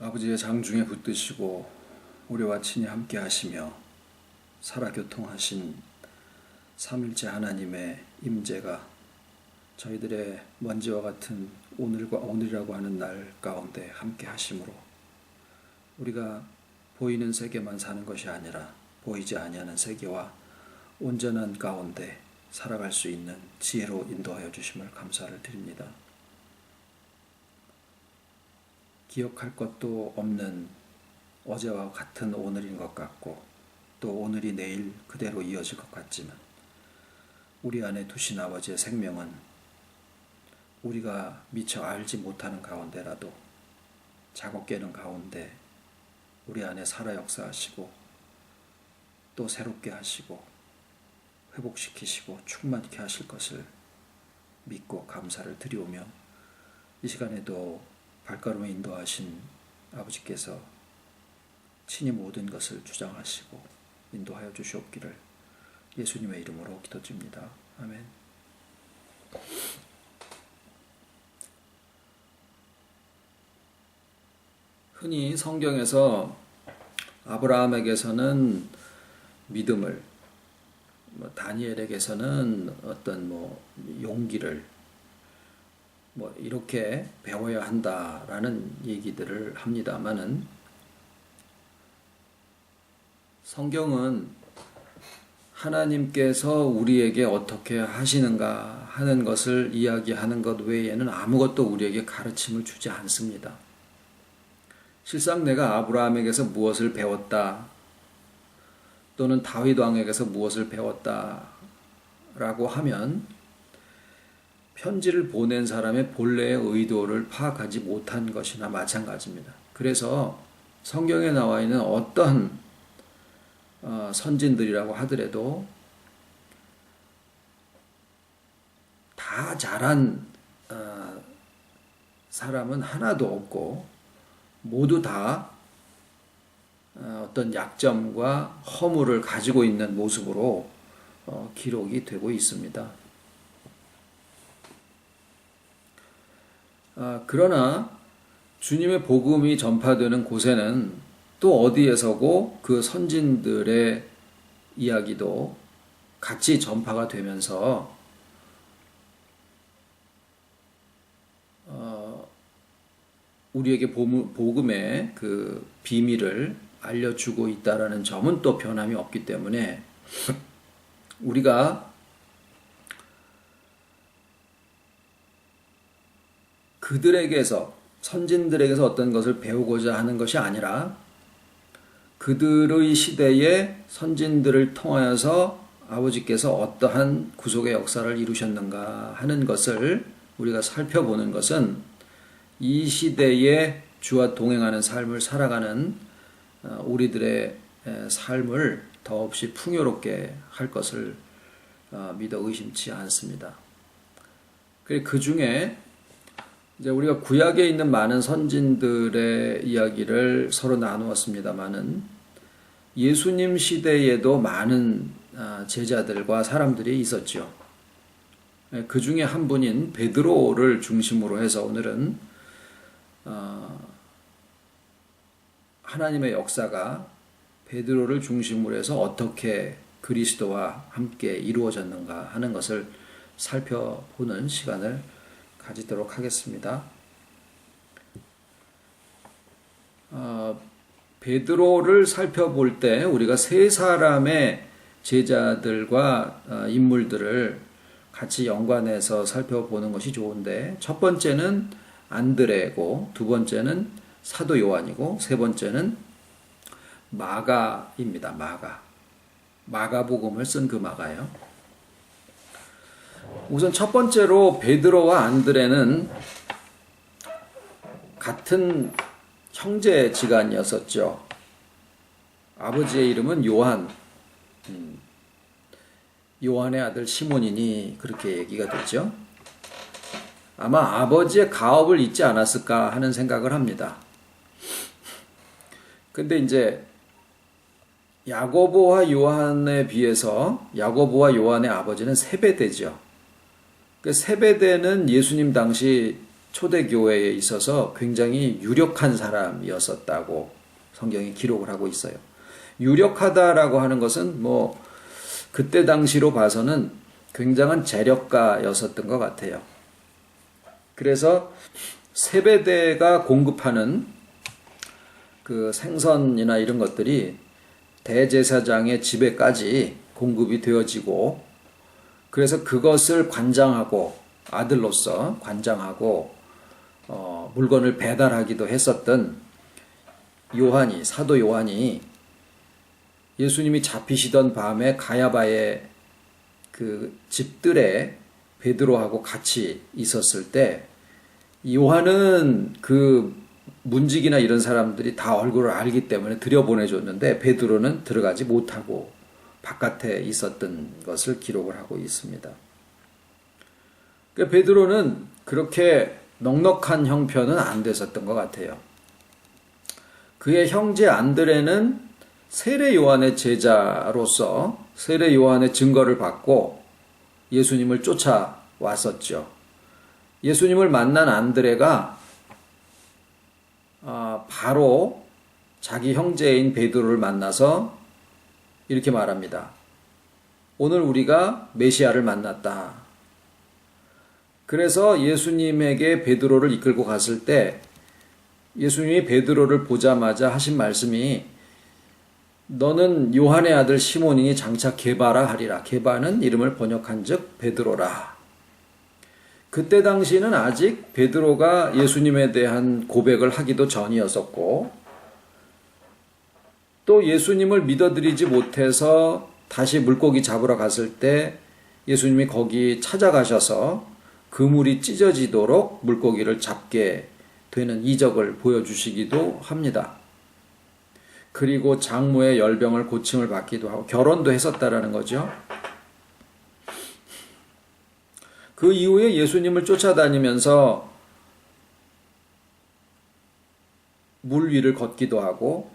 아버지의 장중에 붙드시고 우리와 친히 함께 하시며 살아교통하신 삼일째 하나님의 임재가 저희들의 먼지와 같은 오늘이라고 하는 날 가운데 함께 하심으로 우리가 보이는 세계만 사는 것이 아니라 보이지 아니하는 세계와 온전한 가운데 살아갈 수 있는 지혜로 인도하여 주심을 감사를 드립니다. 기억할 것도 없는 어제와 같은 오늘인 것 같고 또 오늘이 내일 그대로 이어질 것 같지만 우리 안에 두신 아버지의 생명은 우리가 미처 알지 못하는 가운데라도 작업 깨는 가운데 우리 안에 살아 역사하시고 또 새롭게 하시고 회복시키시고 충만케 하실 것을 믿고 감사를 드리오며 이 시간에도 발걸음에 인도하신 아버지께서 친히 모든 것을 주장하시고 인도하여 주시옵기를 예수님의 이름으로 기도드립니다. 아멘. 흔히 성경에서 아브라함에게서는 믿음을, 다니엘에게서는 어떤 용기를 이렇게 배워야 한다라는 얘기들을 합니다만은 성경은 하나님께서 우리에게 어떻게 하시는가 하는 것을 이야기하는 것 외에는 아무것도 우리에게 가르침을 주지 않습니다. 실상 내가 아브라함에게서 무엇을 배웠다 또는 다윗 왕에게서 무엇을 배웠다라고 하면 편지를 보낸 사람의 본래의 의도를 파악하지 못한 것이나 마찬가지입니다. 그래서 성경에 나와 있는 어떤 선진들이라고 하더라도 다 잘한 사람은 하나도 없고 모두 다 어떤 약점과 허물을 가지고 있는 모습으로 기록이 되고 있습니다. 그러나 주님의 복음이 전파되는 곳에는 또 어디에서고 그 선진들의 이야기도 같이 전파가 되면서 우리에게 복음의 그 비밀을 알려주고 있다라는 점은 또 변함이 없기 때문에 우리가 그들에게서 선진들에게서 어떤 것을 배우고자 하는 것이 아니라 그들의 시대의 선진들을 통하여서 아버지께서 어떠한 구속의 역사를 이루셨는가 하는 것을 우리가 살펴보는 것은 이 시대에 주와 동행하는 삶을 살아가는 우리들의 삶을 더없이 풍요롭게 할 것을 믿어 의심치 않습니다. 그 중에 이제 우리가 구약에 있는 많은 선진들의 이야기를 서로 나누었습니다만은 예수님 시대에도 많은 제자들과 사람들이 있었죠. 그 중에 한 분인 베드로를 중심으로 해서 오늘은 하나님의 역사가 베드로를 중심으로 해서 어떻게 그리스도와 함께 이루어졌는가 하는 것을 살펴보는 시간을 가지도록 하겠습니다. 베드로를 살펴볼 때 우리가 세 사람의 제자들과 인물들을 같이 연관해서 살펴보는 것이 좋은데 첫 번째는 안드레고 두 번째는 사도 요한이고 세 번째는 마가입니다. 마가복음을 쓴 그 마가예요. 우선 첫 번째로 베드로와 안드레는 같은 형제지간이었었죠. 아버지의 이름은 요한, 요한의 아들 시몬이니 그렇게 얘기가 됐죠. 아마 아버지의 가업을 잊지 않았을까 하는 생각을 합니다. 근데 이제 야고보와 요한에 비해서 야고보와 요한의 아버지는 세베대죠. 세베대는 예수님 당시 초대교회에 있어서 굉장히 유력한 사람이었었다고 성경이 기록을 하고 있어요. 유력하다라고 하는 것은 뭐 그때 당시로 봐서는 굉장한 재력가였었던 것 같아요. 그래서 세베대가 공급하는 그 생선이나 이런 것들이 대제사장의 집에까지 공급이 되어지고, 그래서 그것을 관장하고 아들로서 관장하고 물건을 배달하기도 했었던 요한이, 사도 요한이 예수님이 잡히시던 밤에 가야바의 그 집들에 베드로하고 같이 있었을 때, 요한은 그 문직이나 이런 사람들이 다 얼굴을 알기 때문에 들여보내줬는데 베드로는 들어가지 못하고 바깥에 있었던 것을 기록을 하고 있습니다. 그러니까 베드로는 그렇게 넉넉한 형편은 안 됐었던 것 같아요. 그의 형제 안드레는 세례 요한의 제자로서 세례 요한의 증거를 받고 예수님을 쫓아왔었죠. 예수님을 만난 안드레가 바로 자기 형제인 베드로를 만나서 이렇게 말합니다. 오늘 우리가 메시아를 만났다. 그래서 예수님에게 베드로를 이끌고 갔을 때 예수님이 베드로를 보자마자 하신 말씀이 너는 요한의 아들 시몬이니 장차 게바라 하리라. 게바는 이름을 번역한 즉 베드로라. 그때 당시는 아직 베드로가 예수님에 대한 고백을 하기도 전이었었고, 또 예수님을 믿어드리지 못해서 다시 물고기 잡으러 갔을 때 예수님이 거기 찾아가셔서 그물이 찢어지도록 물고기를 잡게 되는 이적을 보여주시기도 합니다. 그리고 장모의 열병을 고침을 받기도 하고 결혼도 했었다라는 거죠. 그 이후에 예수님을 쫓아다니면서 물 위를 걷기도 하고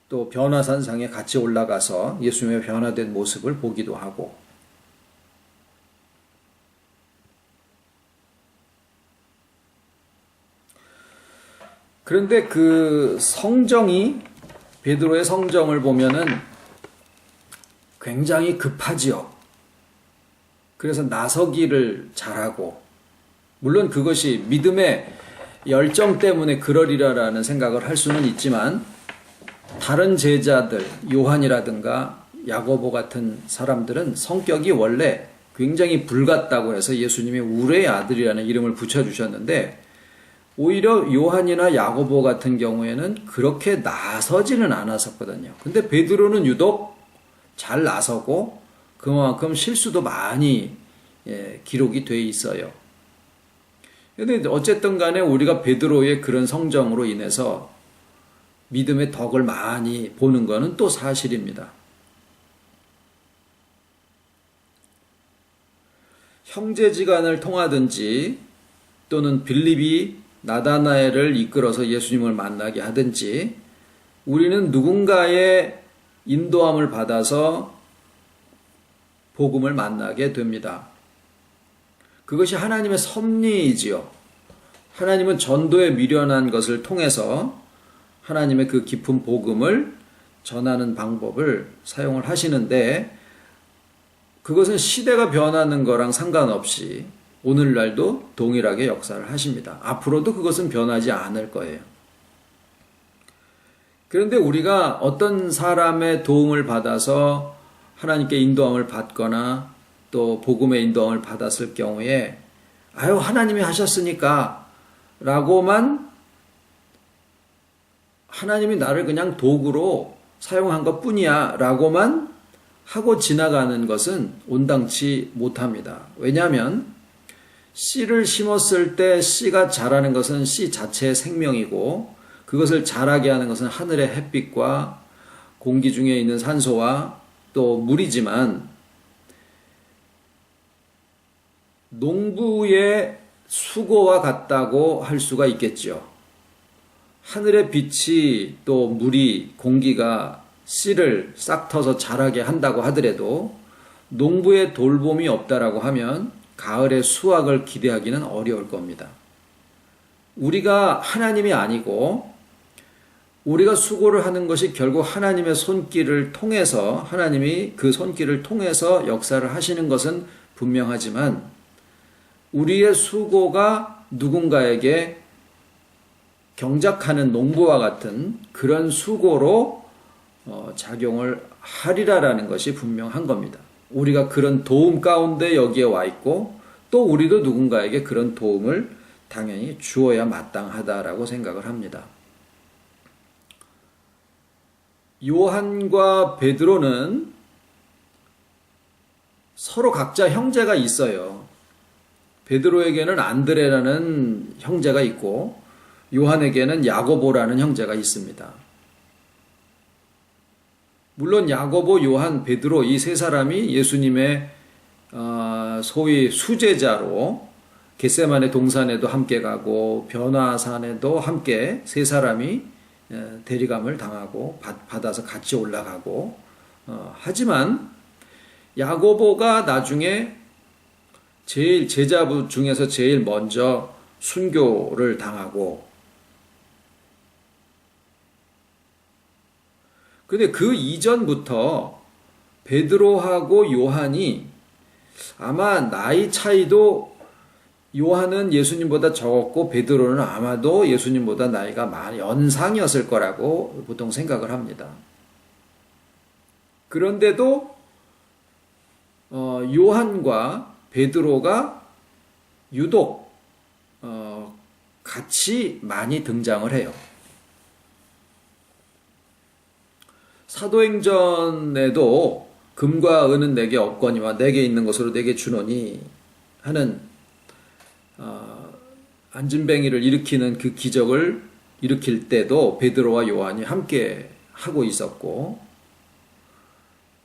또 변화산상에 같이 올라가서 예수님의 변화된 모습을 보기도 하고, 그런데 그 성정이, 베드로의 성정을 보면은 굉장히 급하지요. 그래서 나서기를 잘하고, 물론 그것이 믿음의 열정 때문에 그러리라라는 생각을 할 수는 있지만, 다른 제자들, 요한이라든가 야고보 같은 사람들은 성격이 원래 굉장히 불같다고 해서 예수님이 우레의 아들이라는 이름을 붙여주셨는데, 오히려 요한이나 야고보 같은 경우에는 그렇게 나서지는 않았었거든요. 근데 베드로는 유독 잘 나서고 그만큼 실수도 많이 기록이 돼 있어요. 근데 어쨌든 간에 우리가 베드로의 그런 성정으로 인해서 믿음의 덕을 많이 보는 것은 또 사실입니다. 형제지간을 통하든지 또는 빌립이 나다나엘을 이끌어서 예수님을 만나게 하든지 우리는 누군가의 인도함을 받아서 복음을 만나게 됩니다. 그것이 하나님의 섭리이지요. 하나님은 전도에 미련한 것을 통해서 하나님의 그 깊은 복음을 전하는 방법을 사용을 하시는데, 그것은 시대가 변하는 거랑 상관없이 오늘날도 동일하게 역사를 하십니다. 앞으로도 그것은 변하지 않을 거예요. 그런데 우리가 어떤 사람의 도움을 받아서 하나님께 인도함을 받거나 또 복음의 인도함을 받았을 경우에 아유 하나님이 하셨으니까 라고만, 하나님이 나를 그냥 도구로 사용한 것 뿐이야 라고만 하고 지나가는 것은 온당치 못합니다. 왜냐하면 씨를 심었을 때 씨가 자라는 것은 씨 자체의 생명이고, 그것을 자라게 하는 것은 하늘의 햇빛과 공기 중에 있는 산소와 또 물이지만, 농부의 수고와 같다고 할 수가 있겠죠. 하늘의 빛이 또 물이, 공기가 씨를 싹 터서 자라게 한다고 하더라도 농부의 돌봄이 없다라고 하면 가을의 수확을 기대하기는 어려울 겁니다. 우리가 하나님이 아니고 우리가 수고를 하는 것이 결국 하나님의 손길을 통해서, 하나님이 그 손길을 통해서 역사를 하시는 것은 분명하지만 우리의 수고가 누군가에게 경작하는 농부와 같은 그런 수고로 작용을 하리라라는 것이 분명한 겁니다. 우리가 그런 도움 가운데 여기에 와 있고 또 우리도 누군가에게 그런 도움을 당연히 주어야 마땅하다라고 생각을 합니다. 요한과 베드로는 서로 각자 형제가 있어요. 베드로에게는 안드레라는 형제가 있고 요한에게는 야고보라는 형제가 있습니다. 물론 야고보, 요한, 베드로 이 세 사람이 예수님의 소위 수제자로 겟세마네 동산에도 함께 가고 변화산에도 함께 세 사람이 대리감을 당하고 받아서 같이 올라가고 하지만 야고보가 나중에 제일 제자부 중에서 제일 먼저 순교를 당하고 근데 그 이전부터 베드로하고 요한이 아마 나이 차이도 요한은 예수님보다 적었고 베드로는 아마도 예수님보다 나이가 많이 연상이었을 거라고 보통 생각을 합니다. 그런데도 요한과 베드로가 유독 같이 많이 등장을 해요. 사도행전에도 금과 은은 내게 없거니와 내게 있는 것으로 내게 주노니 하는 안진뱅이를 일으키는 그 기적을 일으킬 때도 베드로와 요한이 함께 하고 있었고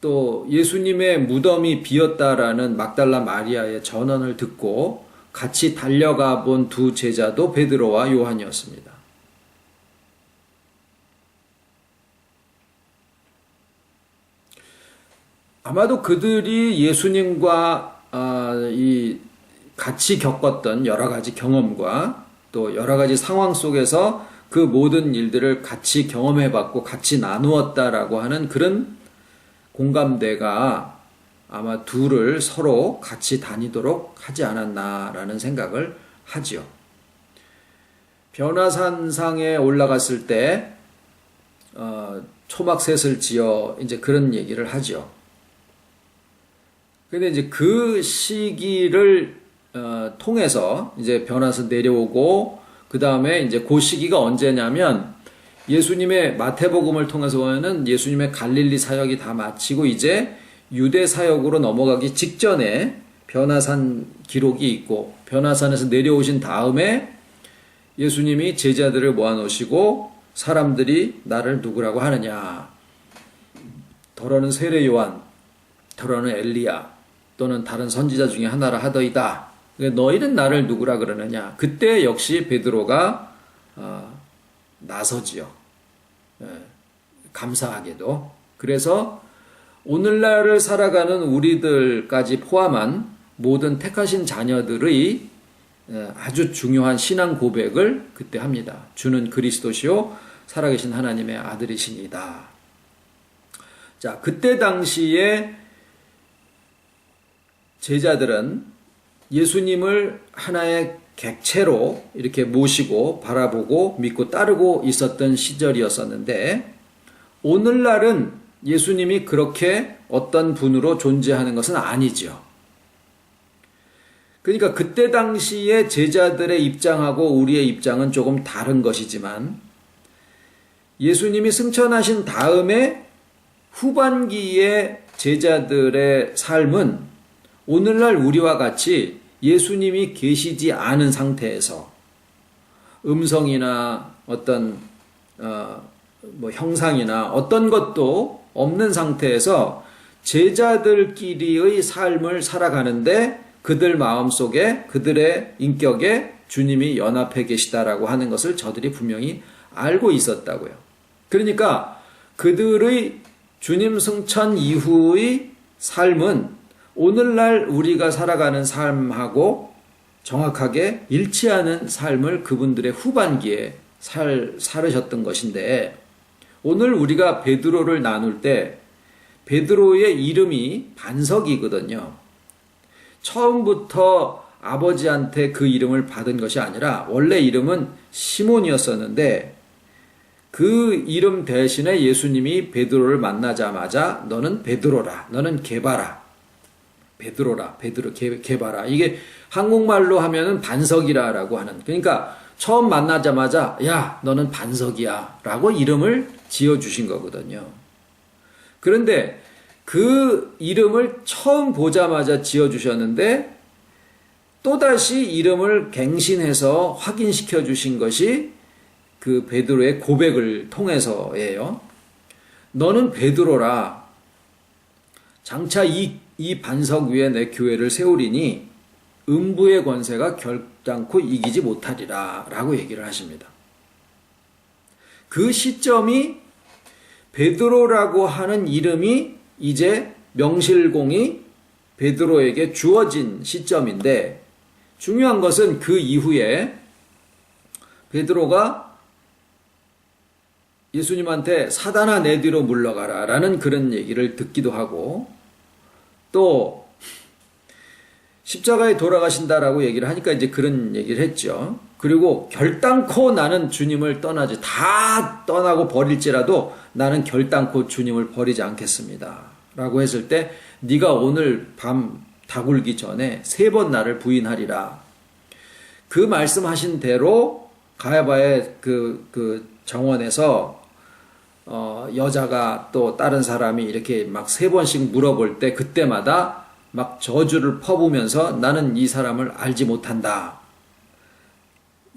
또 예수님의 무덤이 비었다라는 막달라 마리아의 전언을 듣고 같이 달려가 본 두 제자도 베드로와 요한이었습니다. 아마도 그들이 예수님과 같이 겪었던 여러 가지 경험과 또 여러 가지 상황 속에서 그 모든 일들을 같이 경험해봤고 같이 나누었다라고 하는 그런 공감대가 아마 둘을 서로 같이 다니도록 하지 않았나라는 생각을 하지요. 변화산상에 올라갔을 때 초막셋을 지어 이제 그런 얘기를 하죠. 근데 이제 그 시기를 통해서 이제 변화산 내려오고 그 다음에 이제 그 시기가 언제냐면 예수님의 마태복음을 통해서 보면은 예수님의 갈릴리 사역이 다 마치고 이제 유대 사역으로 넘어가기 직전에 변화산 기록이 있고 변화산에서 내려오신 다음에 예수님이 제자들을 모아놓으시고 사람들이 나를 누구라고 하느냐 더러는 세례 요한 더러는 엘리야 또는 다른 선지자 중에 하나라 하더이다. 너희는 나를 누구라 그러느냐. 그때 역시 베드로가 나서지요. 감사하게도. 그래서 오늘날을 살아가는 우리들까지 포함한 모든 택하신 자녀들의 아주 중요한 신앙 고백을 그때 합니다. 주는 그리스도시요 살아계신 하나님의 아들이시니다. 자, 그때 당시에 제자들은 예수님을 하나의 객체로 이렇게 모시고 바라보고 믿고 따르고 있었던 시절이었었는데 오늘날은 예수님이 그렇게 어떤 분으로 존재하는 것은 아니죠. 그러니까 그때 당시에 제자들의 입장하고 우리의 입장은 조금 다른 것이지만 예수님이 승천하신 다음에 후반기에 제자들의 삶은 오늘날 우리와 같이 예수님이 계시지 않은 상태에서 음성이나 어떤 형상이나 어떤 것도 없는 상태에서 제자들끼리의 삶을 살아가는데 그들 마음속에 그들의 인격에 주님이 연합해 계시다라고 하는 것을 저들이 분명히 알고 있었다고요. 그러니까 그들의 주님 승천 이후의 삶은 오늘날 우리가 살아가는 삶하고 정확하게 일치하는 삶을 그분들의 후반기에 살으셨던 것인데, 오늘 우리가 베드로를 나눌 때 베드로의 이름이 반석이거든요. 처음부터 아버지한테 그 이름을 받은 것이 아니라 원래 이름은 시몬이었었는데, 그 이름 대신에 예수님이 베드로를 만나자마자 너는 베드로라, 너는 게바라, 베드로라, 베드로, 게바라. 이게 한국말로 하면은 반석이라라고 하는, 그러니까 처음 만나자마자 야 너는 반석이야 라고 이름을 지어주신 거거든요. 그런데 그 이름을 처음 보자마자 지어주셨는데 또다시 이름을 갱신해서 확인시켜 주신 것이 그 베드로의 고백을 통해서예요. 너는 베드로라, 장차 이 반석 위에 내 교회를 세우리니 음부의 권세가 결단코 이기지 못하리라 라고 얘기를 하십니다. 그 시점이 베드로라고 하는 이름이 이제 명실공히 베드로에게 주어진 시점인데, 중요한 것은 그 이후에 베드로가 예수님한테 사단아 내 뒤로 물러가라 라는 그런 얘기를 듣기도 하고, 또 십자가에 돌아가신다라고 얘기를 하니까 이제 그런 얘기를 했죠. 그리고 결단코 나는 주님을 떠나지, 다 떠나고 버릴지라도 나는 결단코 주님을 버리지 않겠습니다 라고 했을 때, 네가 오늘 밤 다굴기 전에 3번 나를 부인하리라. 그 말씀하신 대로 가야바의 그 정원에서 여자가 또 다른 사람이 이렇게 막 3번씩 물어볼 때 그때마다 막 저주를 퍼부면서 나는 이 사람을 알지 못한다.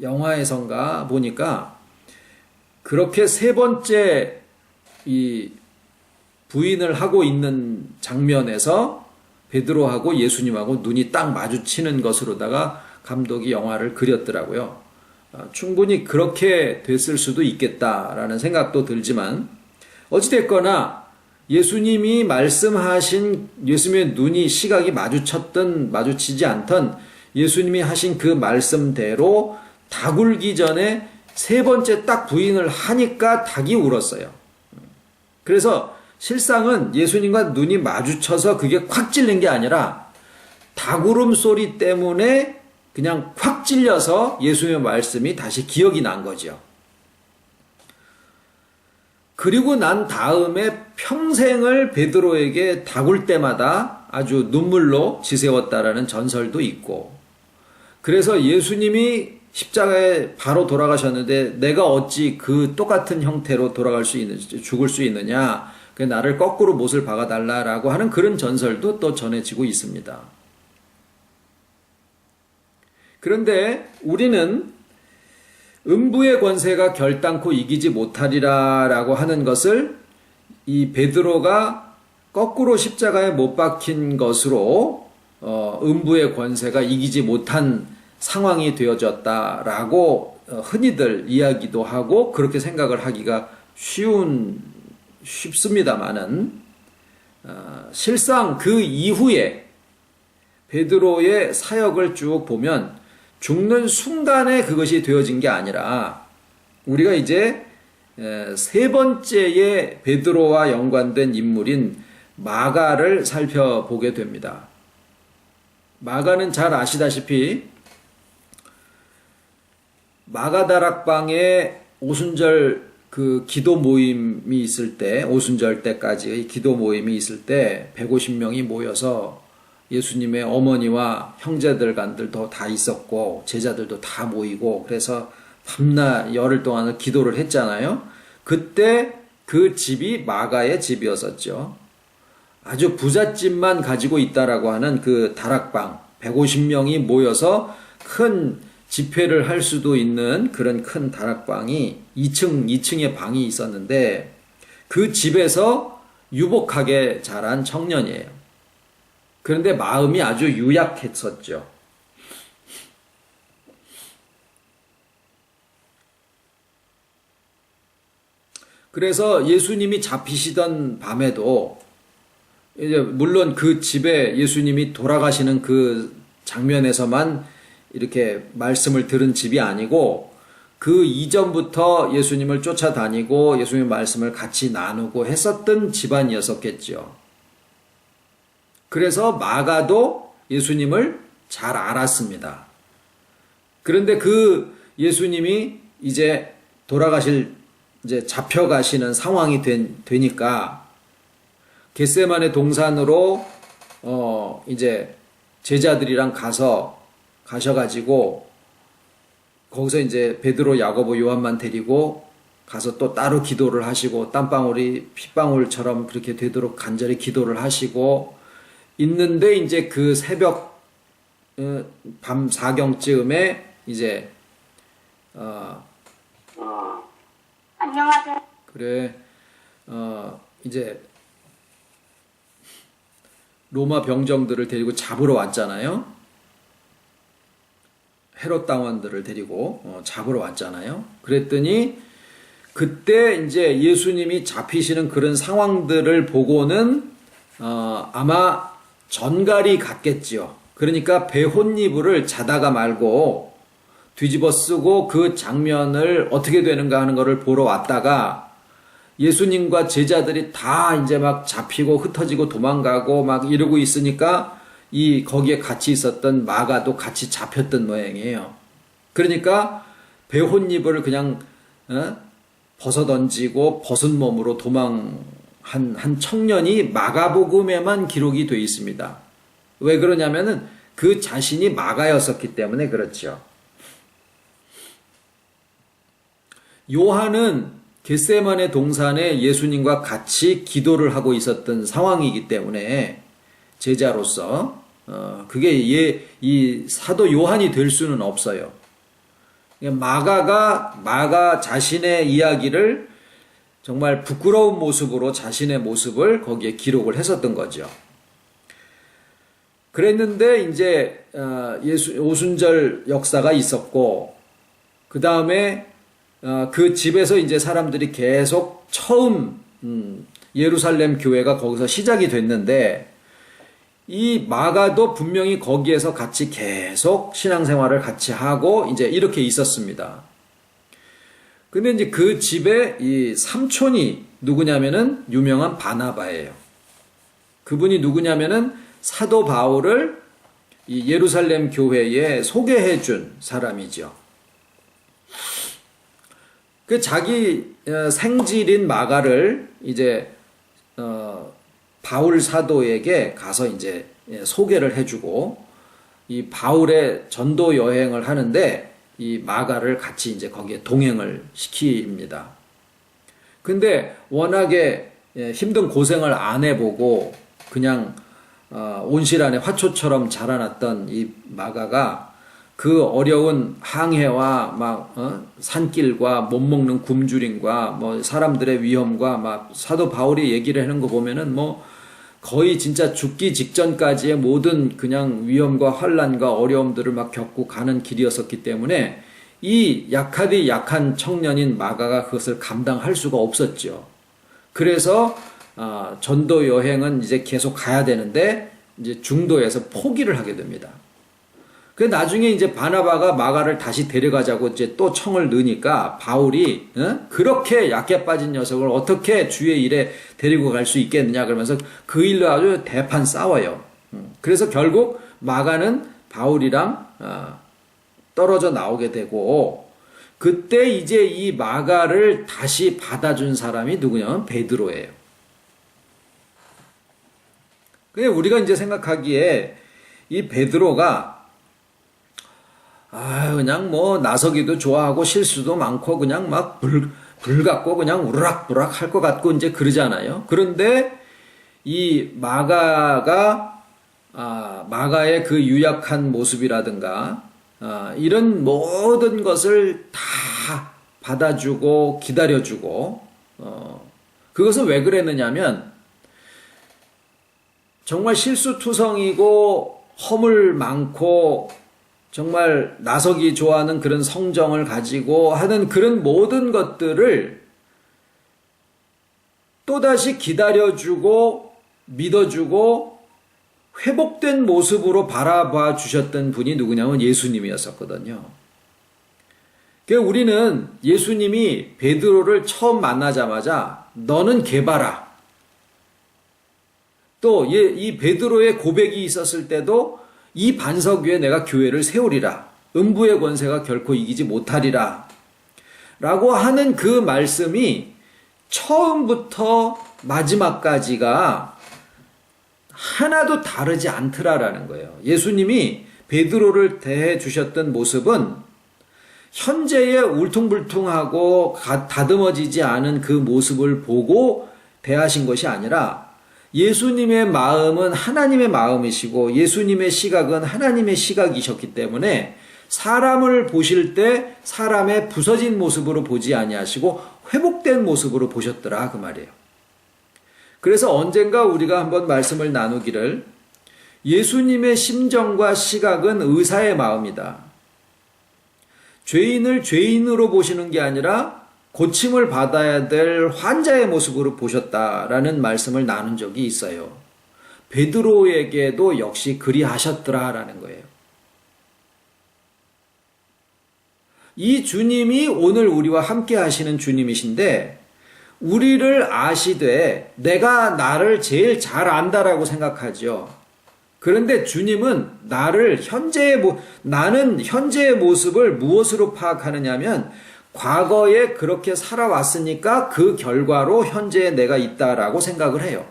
영화에선가 보니까 그렇게 3번째 이 부인을 하고 있는 장면에서 베드로하고 예수님하고 눈이 딱 마주치는 것으로다가 감독이 영화를 그렸더라고요. 충분히 그렇게 됐을 수도 있겠다라는 생각도 들지만, 어찌됐거나 예수님이 말씀하신, 예수님의 눈이 시각이 마주쳤든 마주치지 않던 예수님이 하신 그 말씀대로 닭 울기 전에 3번째 딱 부인을 하니까 닭이 울었어요. 그래서 실상은 예수님과 눈이 마주쳐서 그게 콱 찔린 게 아니라 닭 울음소리 때문에 그냥 콱 찔려서 예수님의 말씀이 다시 기억이 난 거죠. 그리고 난 다음에 평생을 베드로에게 닭 울 때마다 아주 눈물로 지새웠다라는 전설도 있고, 그래서 예수님이 십자가에 바로 돌아가셨는데 내가 어찌 그 똑같은 형태로 죽을 수 있느냐, 나를 거꾸로 못을 박아달라라고 하는 그런 전설도 또 전해지고 있습니다. 그런데 우리는 음부의 권세가 결단코 이기지 못하리라라고 하는 것을 이 베드로가 거꾸로 십자가에 못 박힌 것으로 음부의 권세가 이기지 못한 상황이 되어졌다라고 흔히들 이야기도 하고 그렇게 생각을 하기가 쉽습니다만은, 실상 그 이후에 베드로의 사역을 쭉 보면 죽는 순간에 그것이 되어진 게 아니라, 우리가 이제 3번째의 베드로와 연관된 인물인 마가를 살펴보게 됩니다. 마가는 잘 아시다시피 마가다락방에 오순절 그 기도 모임이 있을 때, 오순절 때까지의 기도 모임이 있을 때 150명이 모여서 예수님의 어머니와 형제들 간들도 다 있었고 제자들도 다 모이고, 그래서 밤낮 열흘 동안을 기도를 했잖아요. 그때 그 집이 마가의 집이었었죠. 아주 부잣집만 가지고 있다라고 하는 그 다락방, 150명이 모여서 큰 집회를 할 수도 있는 그런 큰 다락방이 2층에 방이 있었는데, 그 집에서 유복하게 자란 청년이에요. 그런데 마음이 아주 유약했었죠. 그래서 예수님이 잡히시던 밤에도 이제 물론 그 집에 예수님이 돌아가시는 그 장면에서만 이렇게 말씀을 들은 집이 아니고 그 이전부터 예수님을 쫓아다니고 예수님의 말씀을 같이 나누고 했었던 집안이었었겠죠. 그래서 마가도 예수님을 잘 알았습니다. 그런데 그 예수님이 이제 이제 잡혀가시는 상황이 되니까 겟세마네 동산으로 이제 제자들이랑 가셔가지고 거기서 이제 베드로, 야고보, 요한만 데리고 가서 또 따로 기도를 하시고 땀방울이 핏방울처럼 그렇게 되도록 간절히 기도를 하시고 있는데 이제 그 새벽 밤 4경쯤에 이제 안녕하세요. 그래 이제 로마 병정들을 데리고 잡으러 왔잖아요. 헤롯 당원들을 데리고 잡으러 왔잖아요. 그랬더니 그때 이제 예수님이 잡히시는 그런 상황들을 보고는 아마 전갈이 갔겠지요. 그러니까 배혼이불을 자다가 말고 뒤집어 쓰고 그 장면을 어떻게 되는가 하는 것을 보러 왔다가 예수님과 제자들이 다 이제 막 잡히고 흩어지고 도망가고 막 이러고 있으니까 거기에 같이 있었던 마가도 같이 잡혔던 모양이에요. 그러니까 배혼이불을 그냥 벗어던지고 벗은 몸으로 한 청년이 마가복음에만 기록이 되어 있습니다. 왜 그러냐면은 그 자신이 마가였었기 때문에 그렇죠. 요한은 겟세마네 동산에 예수님과 같이 기도를 하고 있었던 상황이기 때문에 제자로서 그게 이 사도 요한이 될 수는 없어요. 마가 자신의 이야기를 정말 부끄러운 모습으로 자신의 모습을 거기에 기록을 했었던 거죠. 그랬는데 이제 오순절 역사가 있었고 그 다음에 그 집에서 이제 사람들이 계속 처음 예루살렘 교회가 거기서 시작이 됐는데 이 마가도 분명히 거기에서 같이 계속 신앙생활을 같이 하고 이제 이렇게 있었습니다. 근데 이제 그 집에 이 삼촌이 누구냐면은 유명한 바나바예요. 그분이 누구냐면은 사도 바울을 이 예루살렘 교회에 소개해 준 사람이죠. 그 자기 생질인 마가를 이제 바울 사도에게 가서 이제 소개를 해주고 이 바울의 전도 여행을 하는데 이 마가를 같이 이제 거기에 동행을 시킵니다. 근데 워낙에 힘든 고생을 안 해보고 그냥 온실 안에 화초처럼 자라났던 이 마가가 그 어려운 항해와 산길과 못 먹는 굶주림과 뭐 사람들의 위험과 막 사도 바울이 얘기를 하는 거 보면은 뭐 거의 진짜 죽기 직전까지의 모든 그냥 위험과 환난과 어려움들을 막 겪고 가는 길이었었기 때문에 이 약한 청년인 마가가 그것을 감당할 수가 없었죠. 그래서 전도 여행은 이제 계속 가야 되는데 이제 중도에서 포기를 하게 됩니다. 그 나중에 이제 바나바가 마가를 다시 데려가자고 이제 또 청을 넣으니까 바울이 그렇게 약해 빠진 녀석을 어떻게 주의 일에 데리고 갈 수 있겠느냐 그러면서 그 일로 아주 대판 싸워요. 그래서 결국 마가는 바울이랑 떨어져 나오게 되고 그때 이제 이 마가를 다시 받아준 사람이 누구냐면 베드로예요. 근데 우리가 이제 생각하기에 이 베드로가 그냥 뭐 나서기도 좋아하고 실수도 많고 그냥 막 불 같고 그냥 우르락부락 할 것 같고 이제 그러잖아요. 그런데 이 마가의 그 유약한 모습이라든가 이런 모든 것을 다 받아주고 기다려주고 그것은 왜 그랬느냐면 정말 실수투성이고 허물 많고 정말 나서기 좋아하는 그런 성정을 가지고 하는 그런 모든 것들을 또다시 기다려주고 믿어주고 회복된 모습으로 바라봐 주셨던 분이 누구냐면 예수님이었었거든요. 그러니까 우리는 예수님이 베드로를 처음 만나자마자 너는 개봐라. 또 이 베드로의 고백이 있었을 때도 이 반석 위에 내가 교회를 세우리라. 음부의 권세가 결코 이기지 못하리라. 라고 하는 그 말씀이 처음부터 마지막까지가 하나도 다르지 않더라라는 거예요. 예수님이 베드로를 대해 주셨던 모습은 현재의 울퉁불퉁하고 다듬어지지 않은 그 모습을 보고 대하신 것이 아니라 예수님의 마음은 하나님의 마음이시고 예수님의 시각은 하나님의 시각이셨기 때문에 사람을 보실 때 사람의 부서진 모습으로 보지 아니하시고 회복된 모습으로 보셨더라 그 말이에요. 그래서 언젠가 우리가 한번 말씀을 나누기를 예수님의 심정과 시각은 의사의 마음이다. 죄인을 죄인으로 보시는 게 아니라 고침을 받아야 될 환자의 모습으로 보셨다라는 말씀을 나눈 적이 있어요. 베드로에게도 역시 그리하셨더라라는 거예요. 이 주님이 오늘 우리와 함께 하시는 주님이신데 우리를 아시되 내가 나를 제일 잘 안다라고 생각하죠. 그런데 주님은 나는 현재의 모습을 무엇으로 파악하느냐면 과거에 그렇게 살아왔으니까 그 결과로 현재의 내가 있다라고 생각을 해요.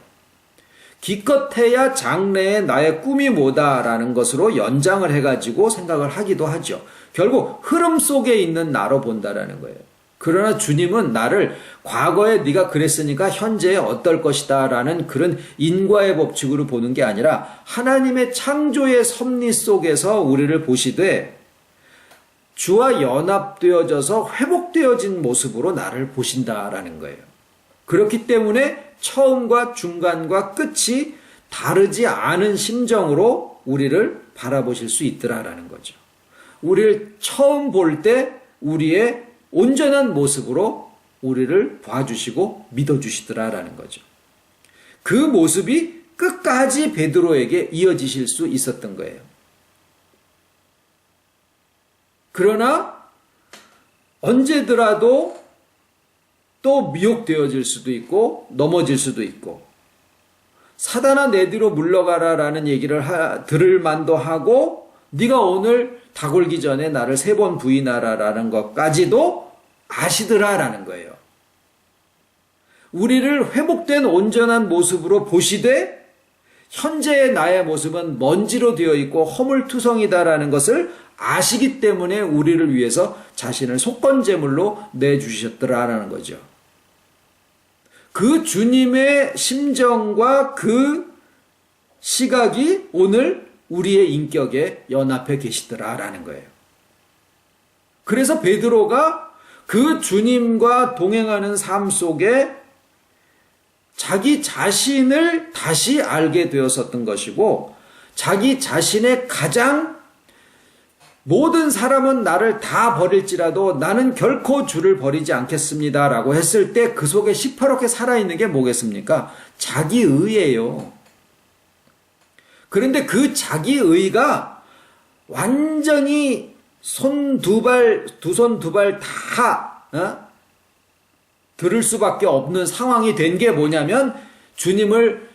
기껏해야 장래에 나의 꿈이 뭐다라는 것으로 연장을 해가지고 생각을 하기도 하죠. 결국 흐름 속에 있는 나로 본다라는 거예요. 그러나 주님은 나를 과거에 네가 그랬으니까 현재에 어떨 것이다 라는 그런 인과의 법칙으로 보는 게 아니라 하나님의 창조의 섭리 속에서 우리를 보시되 주와 연합되어져서 회복되어진 모습으로 나를 보신다라는 거예요. 그렇기 때문에 처음과 중간과 끝이 다르지 않은 심정으로 우리를 바라보실 수 있더라라는 거죠. 우리를 처음 볼 때 우리의 온전한 모습으로 우리를 봐주시고 믿어주시더라라는 거죠. 그 모습이 끝까지 베드로에게 이어지실 수 있었던 거예요. 그러나 언제더라도 또 미혹되어질 수도 있고 넘어질 수도 있고 사단아 내 뒤로 물러가라라는 얘기를 들을 만도 하고 네가 오늘 닭 올기 전에 나를 3번 부인하라라는 것까지도 아시더라라는 거예요. 우리를 회복된 온전한 모습으로 보시되 현재의 나의 모습은 먼지로 되어 있고 허물투성이다라는 것을 아시기 때문에 우리를 위해서 자신을 속건제물로 내주셨더라라는 거죠. 그 주님의 심정과 그 시각이 오늘 우리의 인격에 연합해 계시더라라는 거예요. 그래서 베드로가 그 주님과 동행하는 삶 속에 자기 자신을 다시 알게 되었었던 것이고 자기 자신의 가장 모든 사람은 나를 다 버릴지라도 나는 결코 주를 버리지 않겠습니다 라고 했을 때 그 속에 시퍼렇게 살아있는 게 뭐겠습니까? 자기의예요. 그런데 그 자기의가 완전히 두 손 두 발 다 들을 수밖에 없는 상황이 된 게 뭐냐면 주님을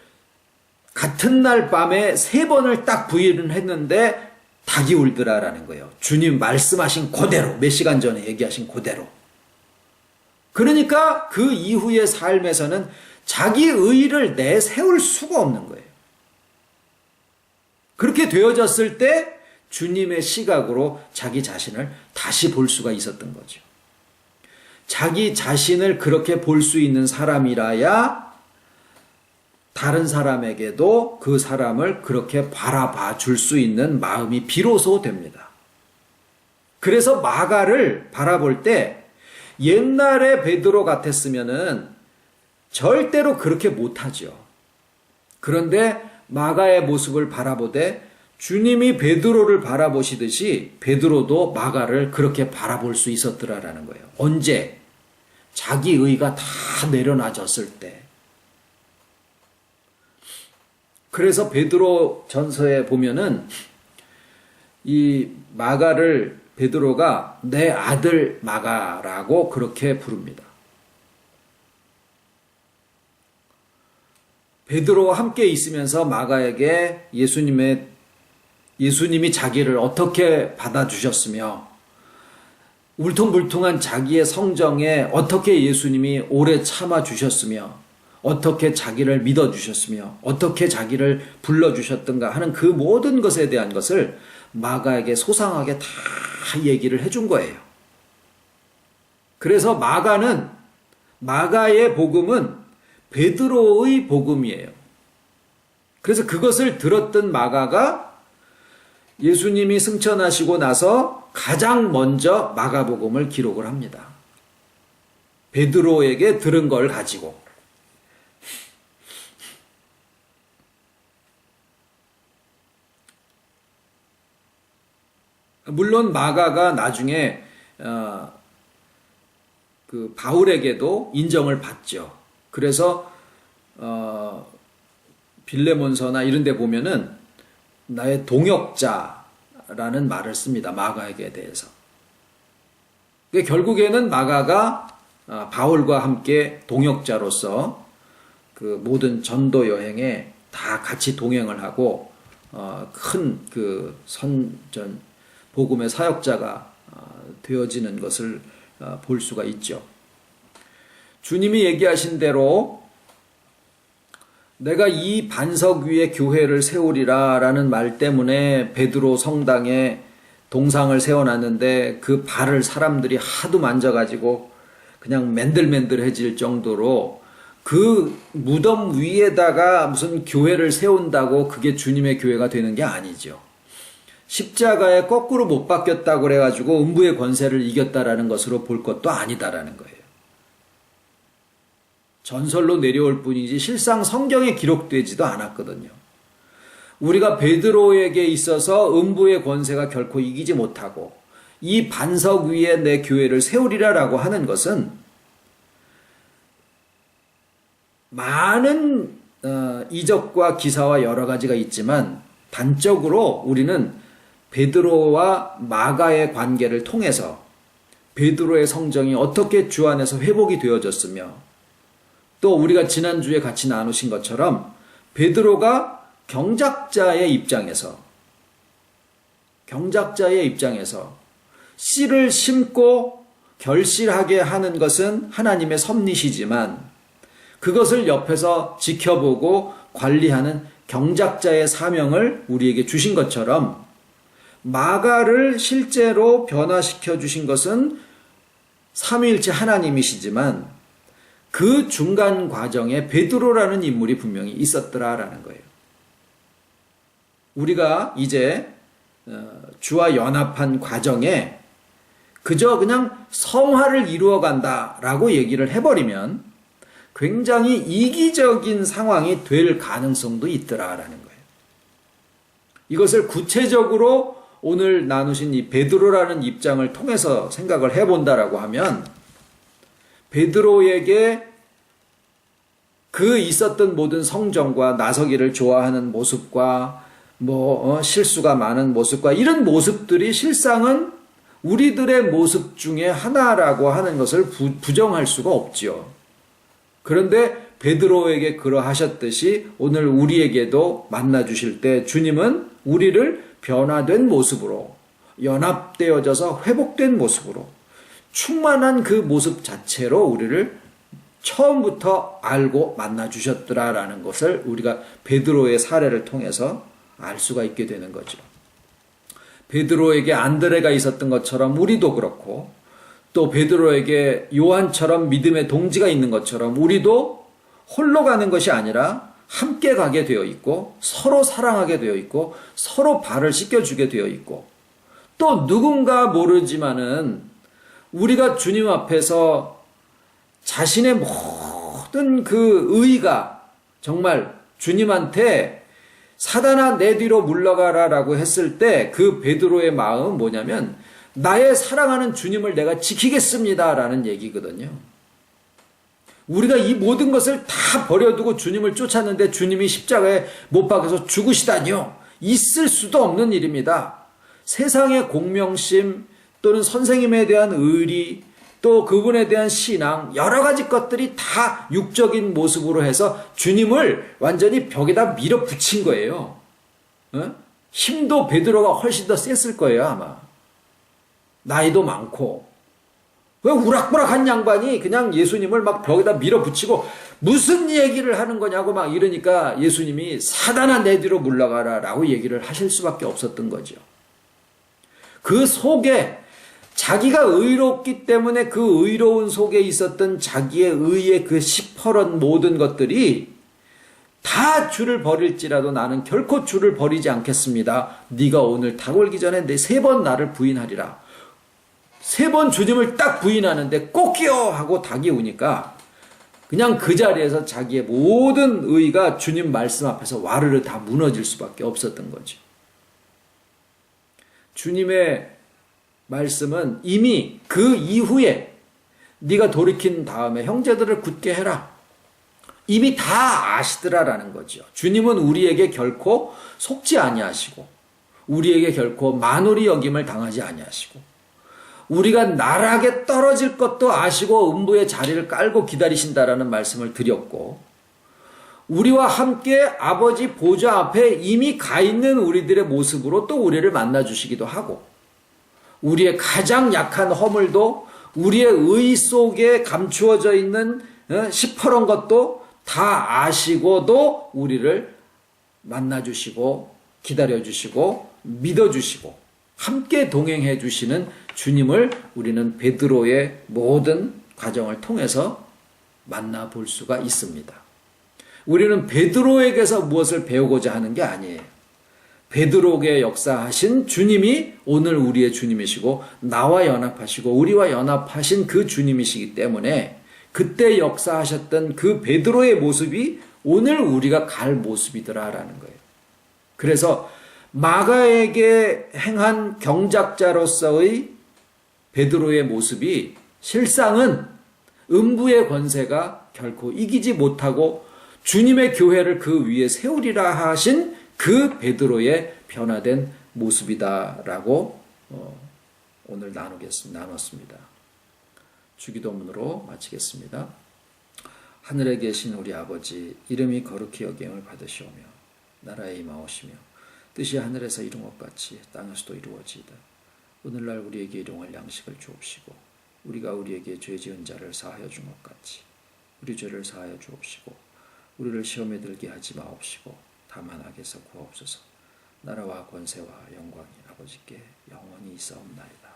같은 날 밤에 3번을 딱 부인을 했는데 닭이 울더라라는 거예요. 주님 말씀하신 그대로, 몇 시간 전에 얘기하신 그대로. 그러니까 그 이후의 삶에서는 자기 의의를 내세울 수가 없는 거예요. 그렇게 되어졌을 때 주님의 시각으로 자기 자신을 다시 볼 수가 있었던 거죠. 자기 자신을 그렇게 볼 수 있는 사람이라야 다른 사람에게도 그 사람을 그렇게 바라봐 줄 수 있는 마음이 비로소 됩니다. 그래서 마가를 바라볼 때 옛날에 베드로 같았으면은 절대로 그렇게 못하죠. 그런데 마가의 모습을 바라보되 주님이 베드로를 바라보시듯이 베드로도 마가를 그렇게 바라볼 수 있었더라라는 거예요. 언제? 자기 의가 다 내려놔졌을 때. 그래서 베드로 전서에 보면은 이 마가를 베드로가 내 아들 마가라고 그렇게 부릅니다. 베드로와 함께 있으면서 마가에게 예수님이 자기를 어떻게 받아주셨으며 울퉁불퉁한 자기의 성정에 어떻게 예수님이 오래 참아주셨으며 어떻게 자기를 믿어주셨으며 어떻게 자기를 불러주셨던가 하는 그 모든 것에 대한 것을 마가에게 소상하게 다 얘기를 해준 거예요. 그래서 마가의 복음은 베드로의 복음이에요. 그래서 그것을 들었던 마가가 예수님이 승천하시고 나서 가장 먼저 마가복음을 기록을 합니다. 베드로에게 들은 걸 가지고. 물론 마가가 나중에 그 바울에게도 인정을 받죠. 그래서 빌레몬서나 이런 데 보면은 나의 동역자라는 말을 씁니다. 마가에게 대해서. 결국에는 마가가 바울과 함께 동역자로서 그 모든 전도 여행에 다 같이 동행을 하고 큰 그 복음의 사역자가 되어지는 것을 볼 수가 있죠. 주님이 얘기하신 대로 내가 이 반석 위에 교회를 세우리라 라는 말 때문에 베드로 성당에 동상을 세워놨는데 그 발을 사람들이 하도 만져가지고 그냥 맨들맨들해질 정도로 그 무덤 위에다가 무슨 교회를 세운다고 그게 주님의 교회가 되는 게 아니죠. 십자가에 거꾸로 못 박혔다고 그래가지고 음부의 권세를 이겼다라는 것으로 볼 것도 아니다라는 거예요. 전설로 내려올 뿐이지 실상 성경에 기록되지도 않았거든요. 우리가 베드로에게 있어서 음부의 권세가 결코 이기지 못하고 이 반석 위에 내 교회를 세우리라라고 하는 것은 많은 이적과 기사와 여러 가지가 있지만 단적으로 우리는 베드로와 마가의 관계를 통해서 베드로의 성정이 어떻게 주 안에서 회복이 되어졌으며 또 우리가 지난주에 같이 나누신 것처럼 베드로가 경작자의 입장에서 씨를 심고 결실하게 하는 것은 하나님의 섭리시지만 그것을 옆에서 지켜보고 관리하는 경작자의 사명을 우리에게 주신 것처럼 마가를 실제로 변화시켜 주신 것은 삼위일체 하나님이시지만 그 중간 과정에 베드로라는 인물이 분명히 있었더라라는 거예요. 우리가 이제 주와 연합한 과정에 그저 그냥 성화를 이루어 간다라고 얘기를 해버리면 굉장히 이기적인 상황이 될 가능성도 있더라라는 거예요. 이것을 구체적으로 오늘 나누신 이 베드로라는 입장을 통해서 생각을 해본다라고 하면 베드로에게 그 있었던 모든 성정과 나서기를 좋아하는 모습과 실수가 많은 모습과 이런 모습들이 실상은 우리들의 모습 중에 하나라고 하는 것을 부정할 수가 없지요. 그런데 베드로에게 그러하셨듯이 오늘 우리에게도 만나 주실 때 주님은 우리를 변화된 모습으로 연합되어져서 회복된 모습으로 충만한 그 모습 자체로 우리를 처음부터 알고 만나 주셨더라라는 것을 우리가 베드로의 사례를 통해서 알 수가 있게 되는 거죠. 베드로에게 안드레가 있었던 것처럼 우리도 그렇고 또 베드로에게 요한처럼 믿음의 동지가 있는 것처럼 우리도 홀로 가는 것이 아니라 함께 가게 되어 있고 서로 사랑하게 되어 있고 서로 발을 씻겨주게 되어 있고 또 누군가 모르지만은 우리가 주님 앞에서 자신의 모든 그 의가 정말 주님한테 사단아 내 뒤로 물러가라라고 했을 때 그 베드로의 마음은 뭐냐면 나의 사랑하는 주님을 내가 지키겠습니다라는 얘기거든요. 우리가 이 모든 것을 다 버려두고 주님을 쫓았는데 주님이 십자가에 못 박아서 죽으시다니요. 있을 수도 없는 일입니다. 세상의 공명심 또는 선생님에 대한 의리 또 그분에 대한 신앙 여러 가지 것들이 다 육적인 모습으로 해서 주님을 완전히 벽에다 밀어붙인 거예요. 힘도 베드로가 훨씬 더 셌을 거예요 아마. 나이도 많고 왜 우락부락한 양반이 그냥 예수님을 막 벽에다 밀어붙이고 무슨 얘기를 하는 거냐고 막 이러니까 예수님이 사단아 내 뒤로 물러가라 라고 얘기를 하실 수밖에 없었던 거죠. 그 속에 자기가 의롭기 때문에 그 의로운 속에 있었던 자기의 의의 그 시퍼런 모든 것들이 다 주를 버릴지라도 나는 결코 주를 버리지 않겠습니다. 네가 오늘 닭 올기 전에 내 3번 나를 부인하리라. 3번 주님을 딱 부인하는데 꼭이요 하고 닭이 우니까 그냥 그 자리에서 자기의 모든 의가 주님 말씀 앞에서 와르르 다 무너질 수밖에 없었던 거죠. 주님의 말씀은 이미 그 이후에 네가 돌이킨 다음에 형제들을 굳게 해라. 이미 다 아시더라라는 거죠. 주님은 우리에게 결코 속지 아니하시고 우리에게 결코 만홀히 여김을 당하지 아니하시고 우리가 나락에 떨어질 것도 아시고 음부의 자리를 깔고 기다리신다라는 말씀을 드렸고 우리와 함께 아버지 보좌 앞에 이미 가 있는 우리들의 모습으로 또 우리를 만나주시기도 하고 우리의 가장 약한 허물도 우리의 의 속에 감추어져 있는 시퍼런 것도 다 아시고도 우리를 만나주시고 기다려주시고 믿어주시고 함께 동행해 주시는 주님을 우리는 베드로의 모든 과정을 통해서 만나볼 수가 있습니다. 우리는 베드로에게서 무엇을 배우고자 하는 게 아니에요. 베드로에게 역사하신 주님이 오늘 우리의 주님이시고 나와 연합하시고 우리와 연합하신 그 주님이시기 때문에 그때 역사하셨던 그 베드로의 모습이 오늘 우리가 갈 모습이더라라는 거예요. 그래서 마가에게 행한 경작자로서의 베드로의 모습이 실상은 음부의 권세가 결코 이기지 못하고 주님의 교회를 그 위에 세우리라 하신 그 베드로의 변화된 모습이다라고 오늘 나눴습니다. 주기도문으로 마치겠습니다. 하늘에 계신 우리 아버지 이름이 거룩히 여김을 받으시오며 나라에 임하오시며 뜻이 하늘에서 이룬 것 같이 땅에서도 이루어지이다. 오늘날 우리에게 일용할 양식을 주옵시고 우리가 우리에게 죄 지은 자를 사하여 준 것 같이 우리 죄를 사하여 주옵시고 우리를 시험에 들게 하지 마옵시고 다만 악에서 구하옵소서. 나라와 권세와 영광이 아버지께 영원히 있사옵나이다.